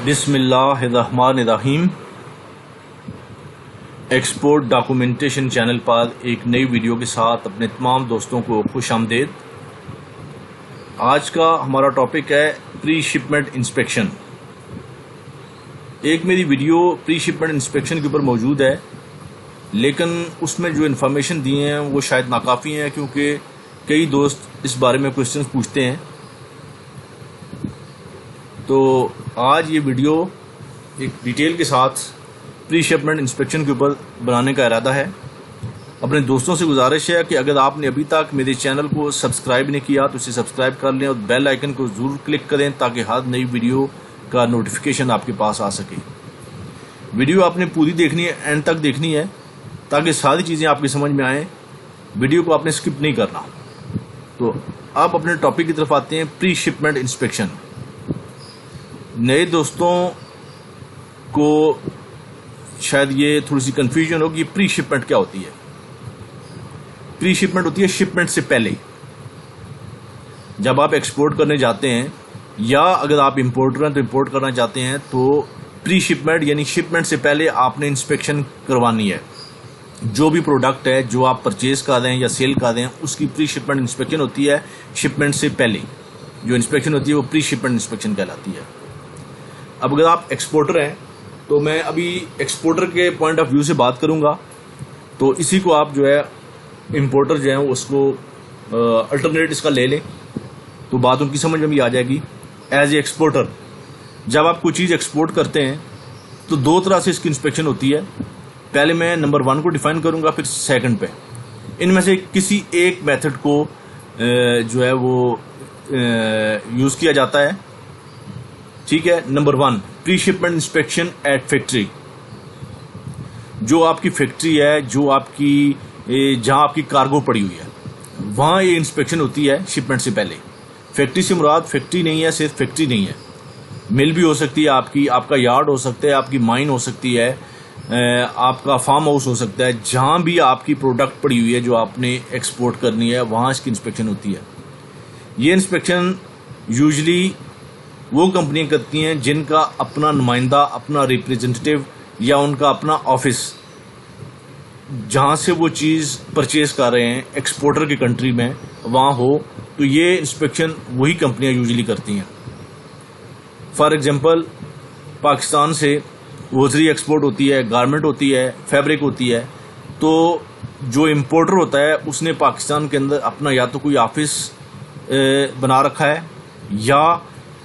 बिस्मिल्लाहिर्रहमानिर्रहीम। Export documentation channel पर एक नई वीडियो के साथ अपने तमाम दोस्तों को खुश आमदेद। आज का हमारा टॉपिक है प्री शिपमेंट इंस्पेक्शन। एक मेरी वीडियो प्री शिपमेंट इंस्पेक्शन के ऊपर मौजूद है, लेकिन उसमें जो इन्फॉर्मेशन दी हैं वो शायद नाकाफ़ी हैं, क्योंकि कई दोस्त इस बारे में क्वेश्चंस पूछते हैं। तो आज ये वीडियो एक डिटेल के साथ प्री शिपमेंट इंस्पेक्शन के ऊपर बनाने का इरादा है। अपने दोस्तों से गुजारिश है कि अगर आपने अभी तक मेरे चैनल को सब्सक्राइब नहीं किया तो इसे सब्सक्राइब कर लें और बेल आइकन को ज़रूर क्लिक करें ताकि हर नई वीडियो का नोटिफिकेशन आपके पास आ सके। वीडियो आपने पूरी देखनी है, एंड तक देखनी है, ताकि सारी चीज़ें आपकी समझ में आएँ। वीडियो को आपने स्किप नहीं करना। तो अब अपने टॉपिक की तरफ आते हैं, प्री शिपमेंट इंस्पेक्शन। नए दोस्तों को शायद ये थोड़ी सी कंफ्यूजन होगी, प्री शिपमेंट क्या होती है। प्री शिपमेंट होती है शिपमेंट से पहले। जब आप एक्सपोर्ट करने जाते हैं या अगर आप इंपोर्टर हैं तो इंपोर्ट करना चाहते हैं, तो प्री शिपमेंट यानी शिपमेंट से पहले आपने इंस्पेक्शन करवानी है। जो भी प्रोडक्ट है जो आप परचेज कर रहे हैं या सेल कर रहे हैं, उसकी प्री शिपमेंट इंस्पेक्शन होती है शिपमेंट से पहले। जो इंस्पेक्शन होती है वो प्री शिपमेंट इंस्पेक्शन कहलाती है। अब अगर आप एक्सपोर्टर हैं तो मैं अभी एक्सपोर्टर के पॉइंट ऑफ व्यू से बात करूंगा, तो इसी को आप जो है इंपोर्टर जो है उसको अल्टरनेट इसका ले लें तो बात उनकी समझ में भी आ जाएगी। एज ए एक्सपोर्टर जब आप कोई चीज़ एक्सपोर्ट करते हैं तो दो तरह से इसकी इंस्पेक्शन होती है। पहले मैं नंबर 1 को डिफाइन करूंगा, फिर सेकंड पे। इनमें से किसी एक मेथड को जो है वो यूज़ किया जाता है। ठीक है। Number 1, pre shipment inspection at factory. जो आपकी फैक्ट्री है, जो आपकी जहां आपकी कार्गो पड़ी हुई है, वहां ये इंस्पेक्शन होती है शिपमेंट से पहले। फैक्ट्री से मुराद फैक्ट्री नहीं है, सिर्फ फैक्ट्री नहीं है, मिल भी हो सकती है आपकी, आपका यार्ड हो सकता है, आपकी माइन हो सकती है, आपका फार्म हाउस हो सकता है। जहां भी आपकी प्रोडक्ट पड़ी हुई है जो आपने एक्सपोर्ट करनी है, वहां इसकी इंस्पेक्शन होती है। ये इंस्पेक्शन यूजुअली वो कंपनियां करती हैं जिनका अपना नुमाइंदा, अपना रिप्रेजेंटेटिव या उनका अपना ऑफिस जहां से वो चीज़ परचेज कर रहे हैं एक्सपोर्टर की कंट्री में वहां हो, तो ये इंस्पेक्शन वही कंपनियां यूजुअली करती हैं। फॉर एग्जांपल, पाकिस्तान से होजरी एक्सपोर्ट होती है, गारमेंट होती है, फैब्रिक होती है। तो जो इम्पोर्टर होता है उसने पाकिस्तान के अंदर अपना या तो कोई ऑफिस बना रखा है या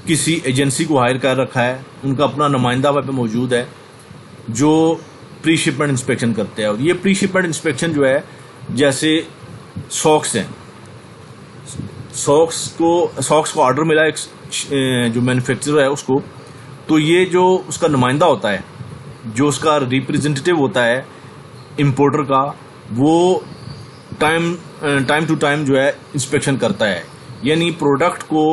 किसी एजेंसी को हायर कर रखा है, उनका अपना नुमाइंदा वहाँ पे मौजूद है जो प्री शिपमेंट इंस्पेक्शन करते हैं। और ये प्री शिपमेंट इंस्पेक्शन जो है, जैसे सॉक्स हैं, सॉक्स को ऑर्डर मिला एक जो मैन्युफैक्चरर है उसको, तो ये जो उसका नुमाइंदा होता है, जो उसका रिप्रेजेंटेटिव होता है इंपोर्टर का, वो टाइम टू टाइम जो है इंस्पेक्शन करता है। यानी प्रोडक्ट को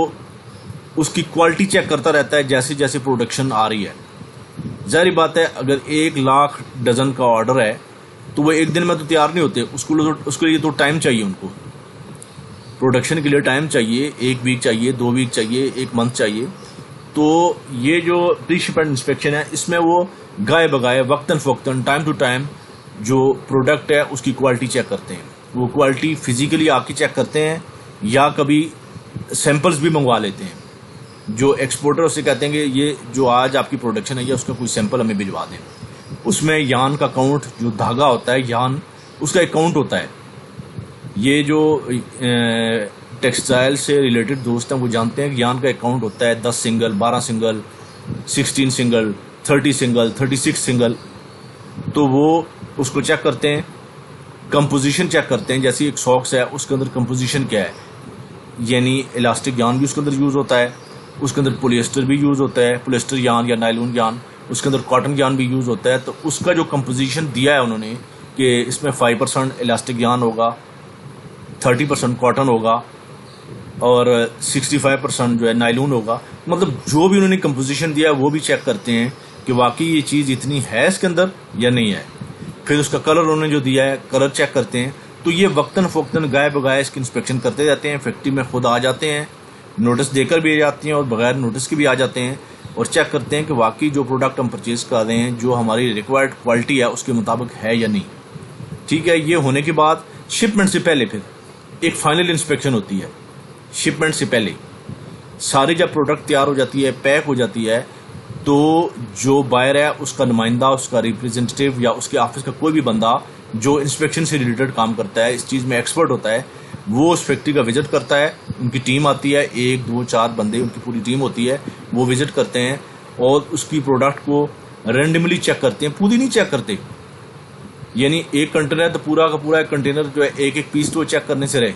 उसकी क्वालिटी चेक करता रहता है जैसे जैसे प्रोडक्शन आ रही है। जाहिर बात है, अगर 1 लाख डजन का ऑर्डर है तो वो एक दिन में तो तैयार नहीं होते, उसके लिए तो टाइम चाहिए। उनको प्रोडक्शन के लिए टाइम चाहिए, 1 वीक चाहिए, 2 वीक चाहिए, 1 मंथ चाहिए। तो ये जो प्री शिपमेंट इंस्पेक्शन है, इसमें वो गाए बगाए वक्तन फवक्तन टाइम टू टाइम जो प्रोडक्ट है उसकी क्वालिटी चेक करते हैं। वो क्वालिटी फिजिकली आके चेक करते हैं या कभी सैंपल्स भी मंगवा लेते हैं। जो एक्सपोर्टर उससे कहते हैं कि ये जो आज आपकी प्रोडक्शन है या उसका कोई सैंपल हमें भिजवा दें। उसमें यान का काउंट, जो धागा होता है यान, उसका एक काउंट होता है। ये जो टेक्सटाइल से रिलेटेड दोस्त हैं वो जानते हैं कि यान का एक काउंट होता है 10 single, 12 single, 16 single, 30 single, 36 single. तो वो उसको चेक करते हैं, कंपोजिशन चेक करते हैं। जैसे एक सॉक्स है, उसके अंदर कंपोजिशन क्या है, यानी इलास्टिक यान भी उसके अंदर यूज़ होता है, उसके अंदर पोलिएस्टर भी यूज़ होता है, पोलिएस्टर यान या नायलॉन यान, उसके अंदर कॉटन यान भी यूज़ होता है। तो उसका जो कंपोजिशन दिया है उन्होंने कि इसमें 5% इलास्टिक यान होगा, 30% कॉटन होगा और 65% जो है नायलॉन होगा। मतलब जो भी उन्होंने कंपोजिशन दिया है वो भी चेक करते हैं कि वाकई ये चीज़ इतनी है इसके अंदर या नहीं है। फिर उसका कलर उन्होंने जो दिया है, कलर चेक करते हैं। तो ये वक्तन फ़वक्तन गाए बगाए इसकी इंस्पेक्शन करते जाते हैं। फैक्ट्री में खुद आ जाते हैं, नोटिस देकर भी आ जाती हैं और बगैर नोटिस के भी आ जाते हैं। और चेक करते हैं कि वाकई जो प्रोडक्ट हम परचेज कर रहे हैं जो हमारी रिक्वायर्ड क्वालिटी है उसके मुताबिक है या नहीं। ठीक है, ये होने के बाद शिपमेंट से पहले फिर एक फाइनल इंस्पेक्शन होती है। शिपमेंट से पहले सारी जब प्रोडक्ट तैयार हो जाती है, पैक हो जाती है, तो जो बायर है उसका नुमाइंदा, उसका रिप्रेजेंटेटिव या उसके ऑफिस का कोई भी बंदा जो इंस्पेक्शन से रिलेटेड काम करता है, इस चीज़ में एक्सपर्ट होता है, वो उस फैक्ट्री का विजिट करता है। उनकी टीम आती है, 1 2 4 बंदे, उनकी पूरी टीम होती है, वो विजिट करते हैं और उसकी प्रोडक्ट को रेंडमली चेक करते हैं, पूरी नहीं चेक करते। यानी एक कंटेनर तो पूरा का पूरा एक कंटेनर जो है एक एक पीस तो चेक करने से रहे,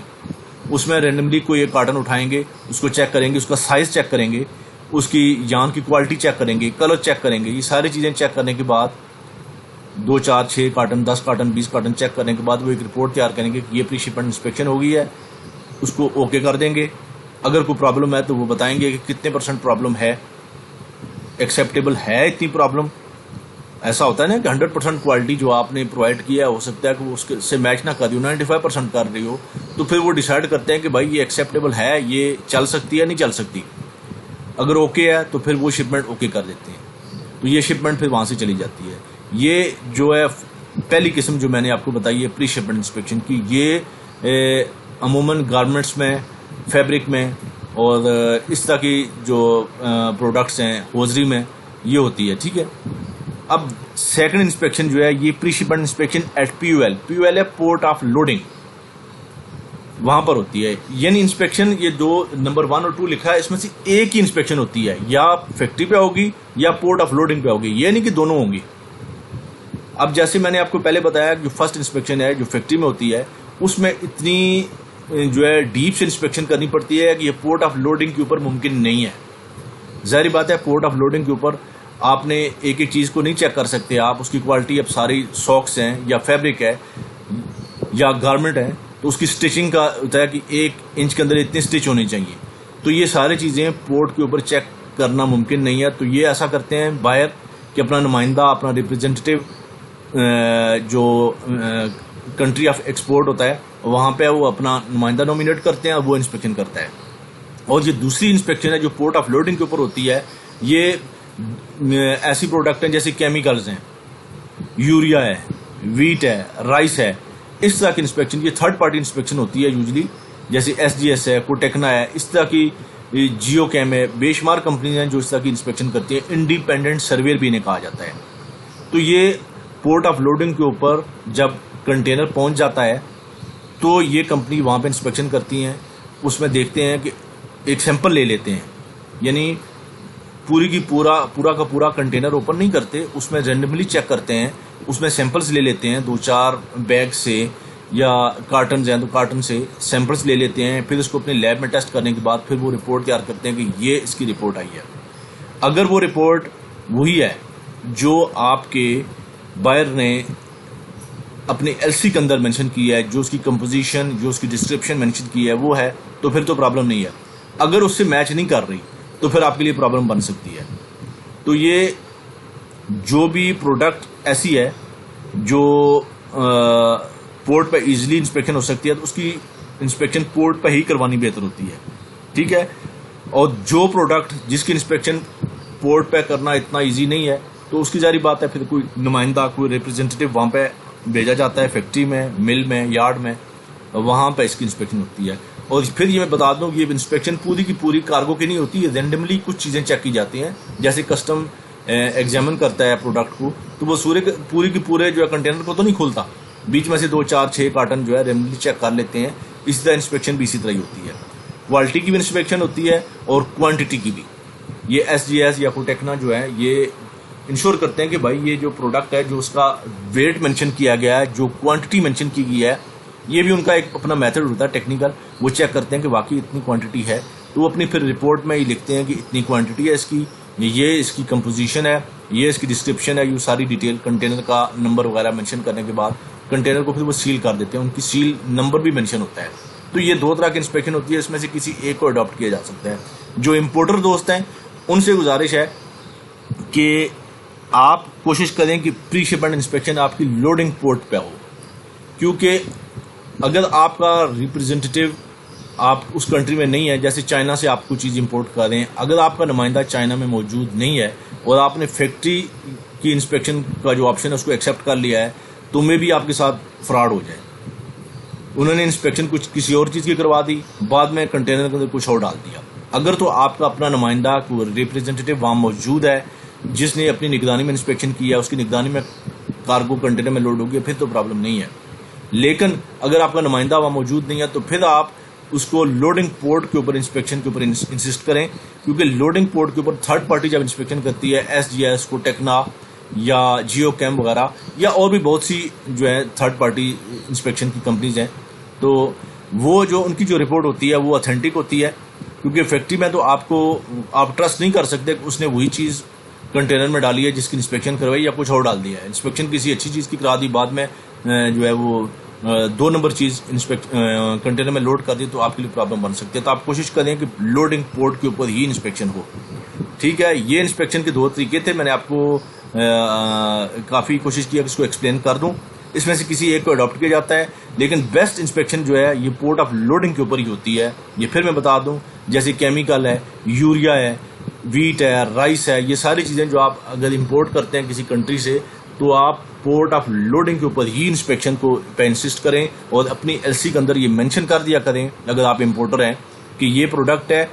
उसमें रेंडमली कोई एक कार्टन उठाएंगे, उसको चेक करेंगे, उसका साइज चेक करेंगे, उसकी यान की क्वालिटी चेक करेंगे, कलर चेक करेंगे। ये सारी चीज़ें चेक करने के बाद 2 4 6 कार्टन 10 कार्टन 20 कार्टन चेक करने के बाद वो एक रिपोर्ट तैयार करेंगे कि ये प्री शिपमेंट इंस्पेक्शन हो गई है, उसको ओके कर देंगे। अगर कोई प्रॉब्लम है तो वो बताएंगे कि कितने % प्रॉब्लम है, एक्सेप्टेबल है इतनी प्रॉब्लम। ऐसा होता है ना कि 100% क्वालिटी जो आपने प्रोवाइड किया है हो सकता है कि वो उसके से मैच ना कर रही हो, 95% कर रही हो, तो फिर वो डिसाइड करते हैं कि भाई ये एक्सेप्टेबल है, ये चल सकती है नहीं चल सकती। अगर ओके है तो फिर वो शिपमेंट ओके कर देते हैं, तो ये शिपमेंट फिर वहाँ से चली जाती है। ये जो है पहली किस्म जो मैंने आपको बताई है प्री शिपमेंट इंस्पेक्शन की, ये अमूमन गारमेंट्स में, फैब्रिक में और इस तरह की जो प्रोडक्ट्स हैं होजरी में ये होती है। ठीक है, अब सेकंड इंस्पेक्शन जो है ये pre shipment inspection at POL है, पोर्ट ऑफ लोडिंग, वहां पर होती है। यानी इंस्पेक्शन ये दो नंबर 1 और 2 लिखा है, इसमें से एक ही इंस्पेक्शन होती है, या फैक्ट्री पे होगी या पोर्ट ऑफ लोडिंग पे होगी, ये नहीं कि दोनों होंगी। अब जैसे मैंने आपको पहले बताया जो फर्स्ट इंस्पेक्शन है जो फैक्ट्री में होती है, उसमें इतनी जो है डीप से इंस्पेक्शन करनी पड़ती है कि ये पोर्ट ऑफ लोडिंग के ऊपर मुमकिन नहीं है। जाहिर बात है पोर्ट ऑफ लोडिंग के ऊपर आपने एक एक चीज को नहीं चेक कर सकते आप, उसकी क्वालिटी अब सारी सॉक्स हैं या फैब्रिक है या गारमेंट है, तो उसकी स्टिचिंग का होता है कि 1 इंच के अंदर इतनी स्टिच होनी चाहिए, तो ये सारी चीजें पोर्ट के ऊपर चेक करना मुमकिन नहीं है। तो ये ऐसा करते हैं बायर कि अपना नुमाइंदा, अपना रिप्रेजेंटेटिव जो कंट्री ऑफ एक्सपोर्ट होता है वहां पे वो अपना नुमाइंदा नॉमिनेट करते हैं और वो इंस्पेक्शन करता है। और ये दूसरी इंस्पेक्शन है जो पोर्ट ऑफ लोडिंग के ऊपर होती है, ये ऐसी प्रोडक्ट हैं जैसे केमिकल्स हैं, यूरिया है, वीट है, राइस है, इस तरह की इंस्पेक्शन, ये थर्ड पार्टी इंस्पेक्शन होती है यूजली, जैसे SGS है, कोटेक्ना है, इस तरह की जियोकैम है, बेशुमार कंपनीज हैं जो इस तरह की इंस्पेक्शन करती है। इंडिपेंडेंट सर्वेयर भी इन्हें कहा जाता है। तो ये पोर्ट ऑफ लोडिंग के ऊपर जब कंटेनर पहुंच जाता है तो ये कंपनी वहां पे इंस्पेक्शन करती हैं, उसमें देखते हैं कि एक सैंपल ले लेते हैं, यानी पूरी की पूरा का पूरा कंटेनर ओपन नहीं करते, उसमें रेंडमली चेक करते हैं, उसमें सैंपल्स ले लेते हैं 2-4 बैग से, या कार्टन हैं तो कार्टन से सैंपल्स ले लेते हैं, फिर उसको अपने लैब में टेस्ट करने के बाद फिर वो रिपोर्ट तैयार करते हैं कि ये इसकी रिपोर्ट आई है। अगर वो रिपोर्ट वही है जो आपके बायर ने अपने LC के अंदर मेंशन की है, जो उसकी कंपोजिशन, जो उसकी डिस्क्रिप्शन मेंशन की है वो है, तो फिर तो प्रॉब्लम नहीं है। अगर उससे मैच नहीं कर रही तो फिर आपके लिए प्रॉब्लम बन सकती है। तो ये जो भी प्रोडक्ट ऐसी है जो पोर्ट पे इजीली इंस्पेक्शन हो सकती है तो उसकी इंस्पेक्शन पोर्ट पे ही करवानी बेहतर होती है। ठीक है, और जो प्रोडक्ट जिसकी इंस्पेक्शन पोर्ट पे करना इतना इजी नहीं है तो उसकी जारी बात है फिर कोई नुमाइंदा, कोई रिप्रेजेंटेटिव वहां पे भेजा जाता है, फैक्ट्री में, मिल में, यार्ड में, वहां पे इसकी इंस्पेक्शन होती है। और फिर ये मैं बता दूं कि ये इंस्पेक्शन पूरी की पूरी कार्गो की नहीं होती है, रेंडमली कुछ चीजें चेक की जाती हैं। जैसे कस्टम एग्जामिन करता है प्रोडक्ट को, तो वो पूरी की पूरे जो है कंटेनर को तो नहीं खोलता, बीच में से 2-4-6 कार्टन जो है रेंडमली चेक कर लेते हैं। इसी तरह इंस्पेक्शन भी इसी तरह ही होती है। क्वालिटी की भी इंस्पेक्शन होती है और क्वांटिटी की भी। ये SGS या कोटेक्ना जो है ये इंश्योर करते हैं कि भाई ये जो प्रोडक्ट है, जो उसका वेट मेंशन किया गया है, जो क्वांटिटी मेंशन की गई है, ये भी उनका एक अपना मेथड होता है टेक्निकल, वो चेक करते हैं कि वाकई इतनी क्वांटिटी है, तो वो अपनी फिर रिपोर्ट में ही लिखते हैं कि इतनी क्वांटिटी है इसकी, ये इसकी कंपोजिशन है, ये इसकी डिस्क्रिप्शन है, ये सारी डिटेल कंटेनर का नंबर वगैरह मेंशन करने के बाद कंटेनर को फिर वो सील कर देते हैं, उनकी सील नंबर भी मेंशन होता है। तो ये 2 तरह की इंस्पेक्शन होती है, इसमें से किसी एक को अडॉप्ट किया जा सकता है। जो इम्पोर्टर दोस्त हैं उनसे गुजारिश है कि आप कोशिश करें कि प्री शिपमेंट इंस्पेक्शन आपकी लोडिंग पोर्ट पे हो, क्योंकि अगर आपका रिप्रेजेंटेटिव आप उस कंट्री में नहीं है, जैसे चाइना से आप कोई चीज़ इंपोर्ट कर रहे हैं, अगर आपका नुमाइंदा चाइना में मौजूद नहीं है और आपने फैक्ट्री की इंस्पेक्शन का जो ऑप्शन है उसको एक्सेप्ट कर लिया है, तो मे भी आपके साथ फ्रॉड हो जाए। उन्होंने इंस्पेक्शन कुछ किसी और चीज़ की करवा दी, बाद में कंटेनर के अंदर कुछ और डाल दिया। अगर तो आपका अपना नुमाइंदा कोई रिप्रेजेंटेटिव वहाँ मौजूद है जिसने अपनी निगरानी में इंस्पेक्शन किया, उसकी निगरानी में कार्गो कंटेनर में लोड हो गया, फिर तो प्रॉब्लम नहीं है। लेकिन अगर आपका नुमाइंदा वहाँ मौजूद नहीं है तो फिर आप उसको लोडिंग पोर्ट के ऊपर इंस्पेक्शन के ऊपर इंसिस्ट करें, क्योंकि लोडिंग पोर्ट के ऊपर थर्ड पार्टी जब इंस्पेक्शन करती है, SGS को टेक्ना या जियो कैम वगैरह या और भी बहुत सी जो है थर्ड पार्टी इंस्पेक्शन की कंपनीज हैं, तो वो जो उनकी जो रिपोर्ट होती है वो ऑथेंटिक होती है। क्योंकि फैक्ट्री में तो आप ट्रस्ट नहीं कर सकते कि उसने वही चीज़ कंटेनर में डाली है जिसकी इंस्पेक्शन करवाई या कुछ और डाल दिया है। इंस्पेक्शन किसी अच्छी चीज़ की करा दी, बाद में जो है वो 2 नंबर चीज़ कंटेनर में लोड कर दी, तो आपके लिए प्रॉब्लम बन सकती है। तो आप कोशिश करें कि लोडिंग पोर्ट के ऊपर ही इंस्पेक्शन हो। ठीक है, ये इंस्पेक्शन के 2 तरीके थे, मैंने आपको काफ़ी कोशिश किया कि इसको एक्सप्लेन कर दूं। इसमें से किसी एक को अडॉप्ट किया जाता है, लेकिन बेस्ट इंस्पेक्शन जो है ये पोर्ट ऑफ लोडिंग के ऊपर ही होती है। ये फिर मैं बता दूं, जैसे केमिकल है, यूरिया है, वीट है, राइस है, ये सारी चीज़ें जो आप अगर इंपोर्ट करते हैं किसी कंट्री से, तो आप पोर्ट ऑफ लोडिंग के ऊपर ही इंस्पेक्शन को पे इंसिस्ट करें और अपनी LC के अंदर ये मेंशन कर दिया करें अगर आप इंपोर्टर हैं कि ये प्रोडक्ट है,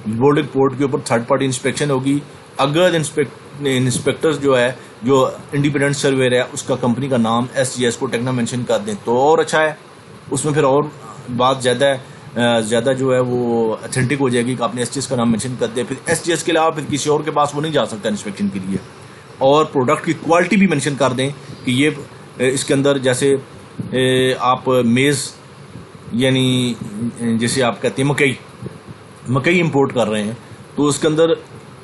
लोडिंग पोर्ट के ऊपर थर्ड पार्टी इंस्पेक्शन होगी। अगर इंस्पेक्टर जो है, जो इंडिपेंडेंट सर्वेयर है, उसका कंपनी का नाम SGS को टेक्ना मेंशन कर दें तो और अच्छा है, उसमें फिर और बात ज़्यादा जो है वो ऑथेंटिक हो जाएगी कि आपने SGS का नाम मेंशन कर दिया। फिर SGS के अलावा फिर किसी और के पास वो नहीं जा सकता इंस्पेक्शन के लिए। और प्रोडक्ट की क्वालिटी भी मेंशन कर दें कि ये इसके अंदर जैसे आप मेज़ यानी जैसे आप कहते हैं मकई इंपोर्ट कर रहे हैं, तो उसके अंदर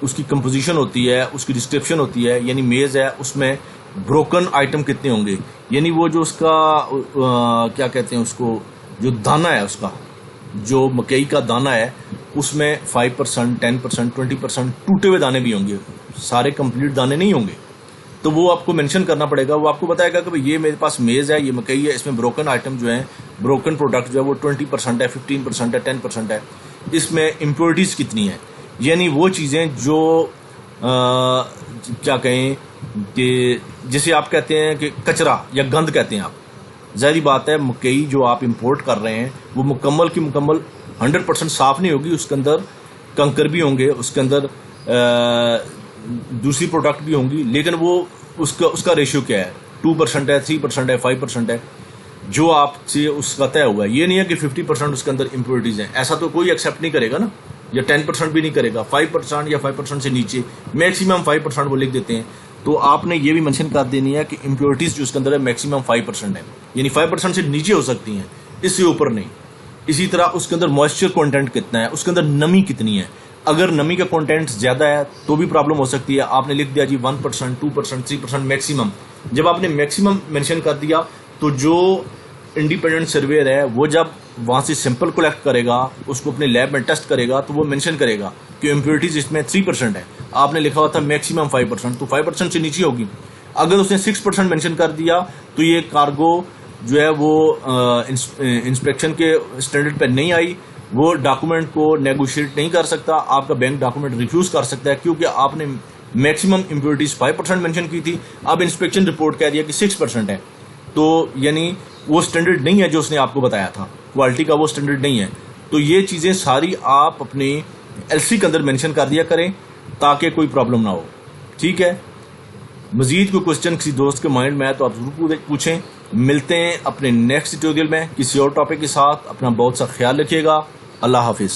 उसकी कंपोजिशन होती है, उसकी डिस्क्रिप्शन होती है, यानी मेज़ है उसमें ब्रोकन आइटम कितने होंगे, यानी वो जो उसका क्या कहते हैं उसको, जो दाना है, उसका जो मकई का दाना है उसमें 5%, 10%, 20% टूटे हुए दाने भी होंगे, सारे कंप्लीट दाने नहीं होंगे। तो वो आपको मेंशन करना पड़ेगा। वो आपको बताएगा कि भाई ये मेरे पास मेज़ है, ये मकई है, इसमें ब्रोकन आइटम जो है, ब्रोकन प्रोडक्ट जो है वो 20% है, 15% है, 10% है, इसमें इम्प्योरिटीज़ कितनी है। यानी वो चीज़ें जो क्या कहें कि जिसे आप कहते हैं कि कचरा या गंद कहते हैं आप, ज़ाहिर बात है मकई जो आप इंपोर्ट कर रहे हैं वो मुकम्मल की मुकम्मल 100% साफ़ नहीं होगी, उसके अंदर कंकर भी होंगे, उसके अंदर दूसरी प्रोडक्ट भी होंगी, लेकिन वो उसका रेशियो क्या है, 2% है, 3% है, 5% है, जो आपसे उसका तय हुआ है। ये नहीं है कि 50% उसके अंदर इम्प्योरिटीज़ हैं, ऐसा तो कोई एक्सेप्ट नहीं करेगा ना, या 10% भी नहीं करेगा। 5% या 5% से नीचे, मैक्सिमम 5% वो लिख देते हैं। तो आपने ये भी मेंशन कर देनी है कि इम्प्योरिटीज़ जो उसके अंदर है मैक्सिमम 5% है, यानी 5% से नीचे हो सकती हैं, इससे ऊपर नहीं। इसी तरह उसके अंदर मॉइस्चर कंटेंट कितना है, उसके अंदर नमी कितनी है। अगर नमी का कंटेंट ज़्यादा है तो भी प्रॉब्लम हो सकती है। आपने लिख दिया जी 1%, 2%, 3% मैक्सिमम। जब आपने मैक्सिमम मेंशन कर दिया तो जो इंडिपेंडेंट सर्वेयर है वो जब वहाँ से सैंपल कलेक्ट करेगा, उसको अपने लैब में टेस्ट करेगा, तो वो मेंशन करेगा कि इम्प्योरिटीज़ इसमें 3% है। आपने लिखा हुआ था मैक्सिमम 5%, तो 5% से नीचे होगी। अगर उसने 6% मेंशन कर दिया तो ये कार्गो जो है वो इंस्पेक्शन के स्टैंडर्ड पर नहीं आई, वो डॉक्यूमेंट को नेगोशिएट नहीं कर सकता, आपका बैंक डॉक्यूमेंट रिफ्यूज कर सकता है, क्योंकि आपने मैक्सिमम इम्प्योरिटीज़ 5% मेंशन की थी, अब इंस्पेक्शन रिपोर्ट कह दिया कि 6% है। तो यानी वो स्टैंडर्ड नहीं है जो उसने आपको बताया था, क्वालिटी का वो स्टैंडर्ड नहीं है। तो ये चीज़ें सारी आप अपनी LC के अंदर मेंशन कर दिया करें ताकि कोई प्रॉब्लम ना हो। ठीक है, मजीद कोई क्वेश्चन किसी दोस्त के माइंड में है तो आप जरूर पूछें। मिलते हैं अपने नेक्स्ट ट्यूटोरियल में किसी और टॉपिक के साथ। अपना बहुत सा ख्याल रखिएगा। अल्लाह हाफिज़।